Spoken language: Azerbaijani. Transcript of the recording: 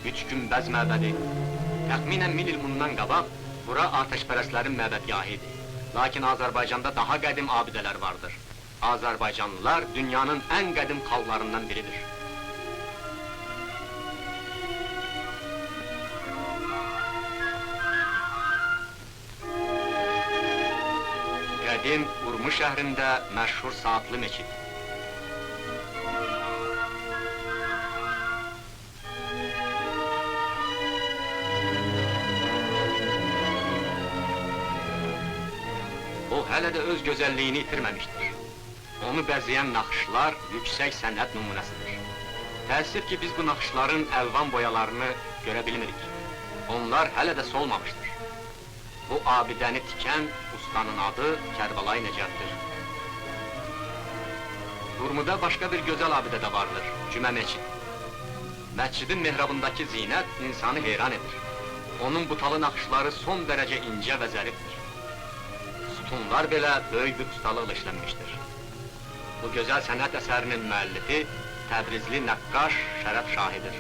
3 günbəz məbədi. Təxminən 1000 il bundan qabaq, bura atəşpərəstlərin məbədgahı idi. Lakin Azərbaycanda daha qədim abidələr vardır. Azərbaycanlılar dünyanın ən qədim xalqlarından biridir. Qədim Urmu şəhrində məşhur Saatlı Meçid. O, hələ də öz gözəlliyini itirməmişdir. Onu bəzəyən naxışlar yüksək sənət nümunəsidir. Təəssüf ki, biz bu naxışların əlvan boyalarını görə bilmirik. Onlar hələ də solmamışdır. Bu abidəni tikən ustanın adı Kərbəlayı Nəcəfdir. Urmuda başqa bir gözəl abidə də vardır, Cümə Meçid. Məscidin mehrabındakı zinət insanı heyran edir. Onun butalı naxışları son dərəcə incə və zərifdir. Sütunlar belə böyük bir ustalıqla işlənmişdir. Bu gözəl sənət əsərinin müəllifi Təbrizli nəqqaş Şərəf Şahidir.